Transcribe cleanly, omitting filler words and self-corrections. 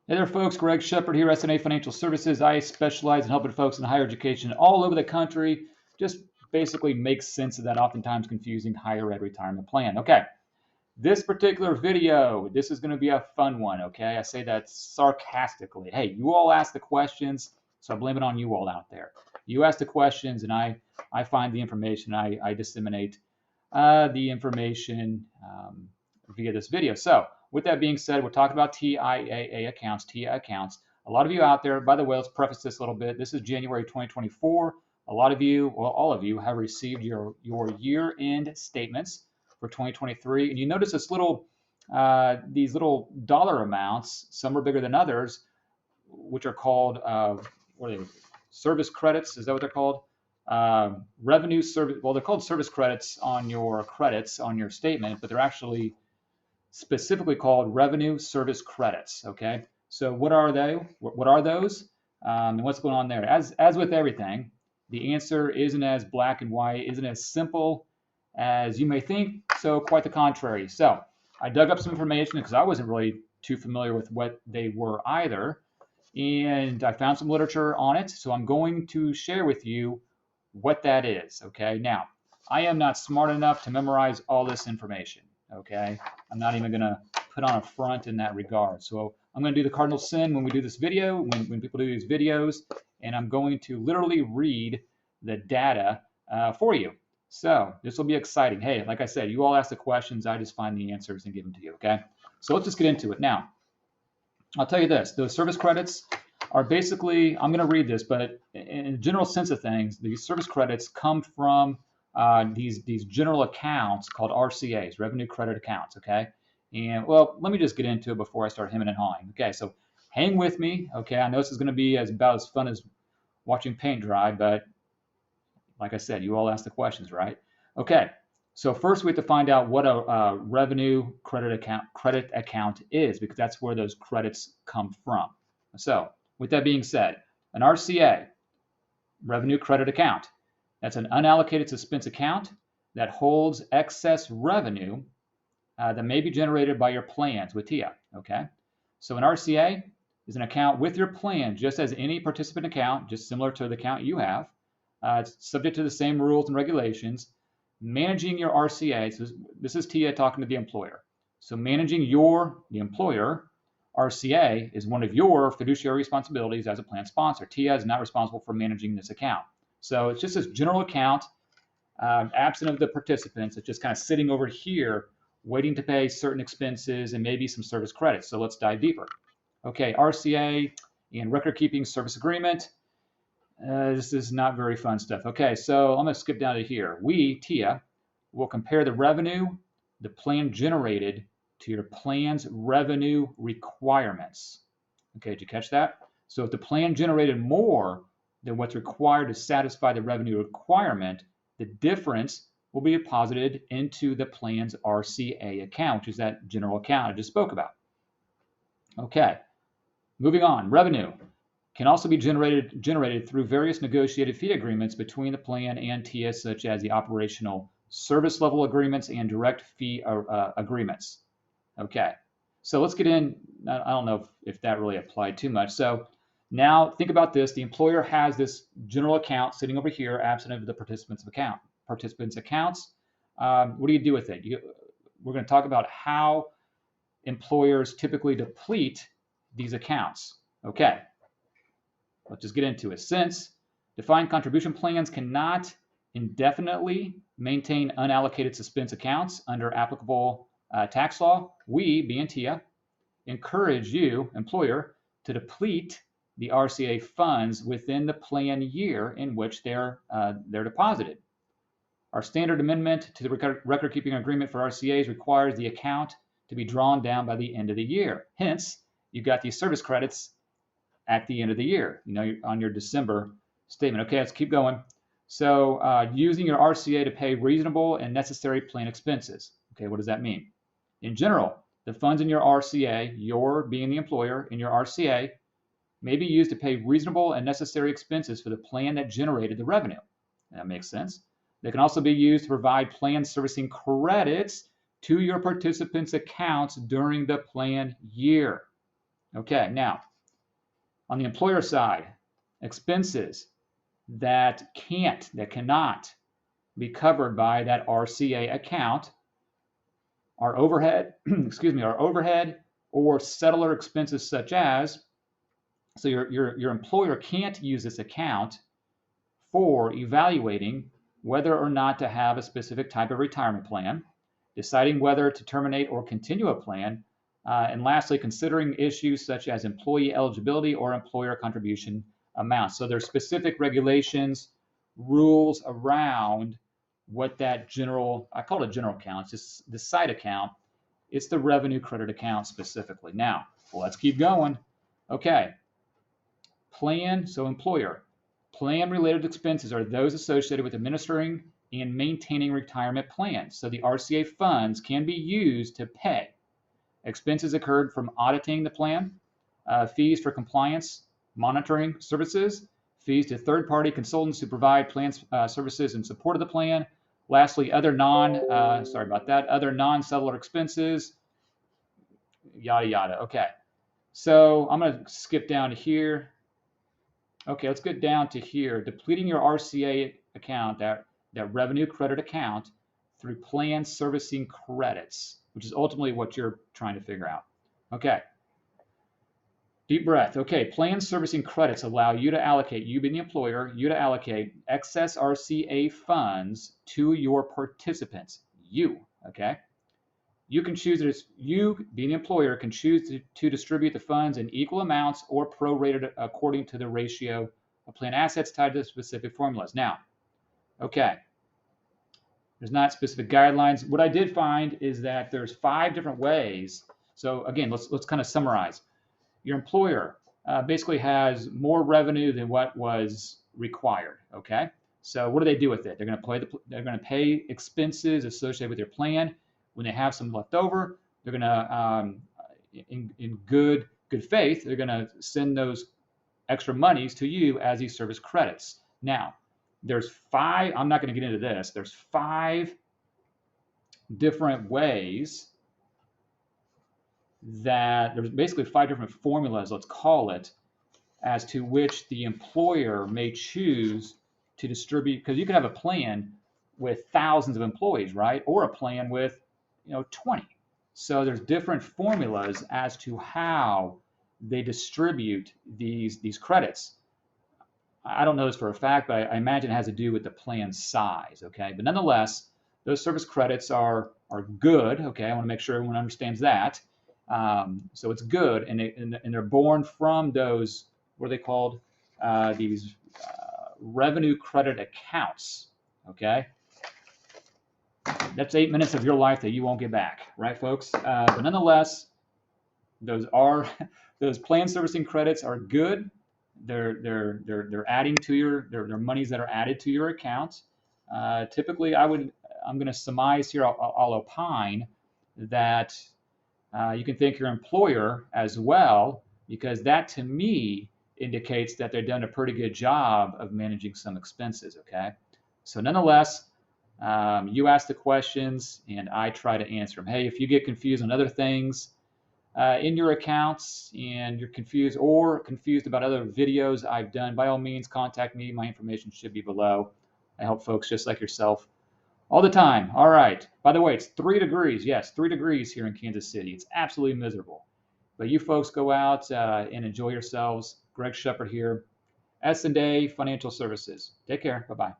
Hey there, folks. Greg Shepard here, S&A Financial Services. I specialize in helping folks in higher education all over the country just basically make sense of that oftentimes confusing higher ed retirement plan. Okay, this particular video, this is going to be a fun one, okay? I say that sarcastically. Hey, you all ask the questions, so I blame it on you all out there. You ask the questions, and I find the information. I disseminate the information via this video. So with that being said, we're talking about TIAA accounts, TIAA accounts. A lot of you out there, by the way, let's preface this a little bit. This is January 2024. A lot of you, well, all of you have received your year-end statements for 2023. And you notice this these little dollar amounts, some are bigger than others, which are called, what are they, service credits, is that what they're called? Revenue service, well, they're called service credits on your statement, but they're actually specifically called revenue service credits. Okay, so what are they? What are those? And what's going on there? As with everything, the answer isn't as black and white, isn't as simple as you may think. So quite the contrary. So I dug up some information because I wasn't really too familiar with what they were either, and I found some literature on it. So I'm going to share with you what that is. Okay, now I am not smart enough to memorize all this information. Okay, I'm not even going to put on a front in that regard. So I'm going to do the cardinal sin when we do this video, when people do these videos, and I'm going to literally read the data for you. So this will be exciting. Hey, like I said, you all ask the questions, I just find the answers and give them to you. Okay, so let's just get into it. Now, I'll tell you this, those service credits are basically, I'm going to read this, but in a general sense of things, these service credits come from these general accounts called RCAs, revenue credit accounts, okay? And well, let me just get into it before I start hemming and hawing. Okay, so hang with me, okay? I know this is going to be about as fun as watching paint dry, but like I said, you all ask the questions, right? Okay, so first we have to find out what a revenue credit account is, because that's where those credits come from. So with that being said, an RCA, revenue credit account, that's an unallocated suspense account that holds excess revenue that may be generated by your plans with TIAA, okay? So an RCA is an account with your plan, just as any participant account, just similar to the account you have. It's subject to the same rules and regulations. Managing your RCA, so this is TIAA talking to the employer. So managing the employer, RCA is one of your fiduciary responsibilities as a plan sponsor. TIAA is not responsible for managing this account. So it's just this general account, absent of the participants. It's just kind of sitting over here, waiting to pay certain expenses and maybe some service credits. So let's dive deeper. Okay, RCA and record keeping service agreement. This is not very fun stuff. Okay, so I'm going to skip down to here. We, TIAA, will compare the revenue the plan generated to your plan's revenue requirements. Okay, did you catch that? So if the plan generated more than what's required to satisfy the revenue requirement, the difference will be deposited into the plan's RCA account, which is that general account I just spoke about. Okay, moving on. Revenue can also be generated through various negotiated fee agreements between the plan and TIAA, such as the operational service level agreements and direct fee agreements. Okay, so let's get in. I don't know if that really applied too much. So now think about this. The employer has this general account sitting over here, absent of the participants' accounts. What do you do with it? We're going to talk about how employers typically deplete these accounts. Okay, let's just get into it. Since defined contribution plans cannot indefinitely maintain unallocated suspense accounts under applicable tax law, we, being TIAA, encourage you, employer, to deplete the RCA funds within the plan year in which they're deposited. Our standard amendment to the record-keeping agreement for RCAs requires the account to be drawn down by the end of the year. Hence, you got these service credits at the end of the year, on your December statement. Okay, let's keep going. So using your RCA to pay reasonable and necessary plan expenses. Okay, what does that mean? In general, the funds in your RCA, your being the employer in your RCA, may be used to pay reasonable and necessary expenses for the plan that generated the revenue. That makes sense. They can also be used to provide plan servicing credits to your participants' accounts during the plan year. Okay, now on the employer side, expenses that cannot be covered by that RCA account are overhead, excuse me, are overhead or settler expenses such as, so your employer can't use this account for evaluating whether or not to have a specific type of retirement plan, deciding whether to terminate or continue a plan, and lastly, considering issues such as employee eligibility or employer contribution amounts. So there's specific regulations, rules around what that general, I call it a general account, it's just the side account. It's the revenue credit account specifically. Now, let's keep going. Okay, plan, so employer. Plan-related expenses are those associated with administering and maintaining retirement plans. So the RCA funds can be used to pay expenses incurred from auditing the plan, fees for compliance, monitoring services, fees to third-party consultants who provide plan services in support of the plan. Lastly, other other non-settler expenses, yada, yada. Okay, so I'm going to skip down to here. Okay, let's get down to here. Depleting your RCA account, that revenue credit account, through plan servicing credits, which is ultimately what you're trying to figure out. Okay. Deep breath. Okay, plan servicing credits allow you to allocate, you being the employer, you to allocate excess RCA funds to your participants. You, okay? You can choose, you being the employer can choose to distribute the funds in equal amounts or prorated according to the ratio of plan assets tied to specific formulas. Now, okay, there's not specific guidelines. What I did find is that there's 5 different ways. So again, let's kind of summarize. Your employer basically has more revenue than what was required. Okay, so what do they do with it? They're going to pay expenses associated with your plan. When they have some left over, they're going to, in good faith, they're going to send those extra monies to you as these service credits. Now, there's 5. I'm not going to get into this. There's 5 different ways that there's basically 5 different formulas, let's call it, as to which the employer may choose to distribute, because you can have a plan with thousands of employees, right? Or a plan with 20. So there's different formulas as to how they distribute these credits. I don't know this for a fact, but I imagine it has to do with the plan size, okay? But nonetheless, those service credits are good, okay? I want to make sure everyone understands that. So it's good, and they're born from those, what are they called? These revenue credit accounts, okay? That's 8 minutes of your life that you won't get back, right, folks? But nonetheless, those plan servicing credits are good. They're adding to they're monies that are added to your account. Typically, I'm going to surmise here. I'll opine that you can thank your employer as well, because that to me indicates that they've done a pretty good job of managing some expenses. Okay, so nonetheless. You ask the questions and I try to answer them. Hey, if you get confused on other things in your accounts and you're confused about other videos I've done, by all means, contact me. My information should be below. I help folks just like yourself all the time. All right. By the way, it's 3 degrees. Yes, 3 degrees here in Kansas City. It's absolutely miserable. But you folks go out and enjoy yourselves. Greg Shepard here, S&A Financial Services. Take care. Bye-bye.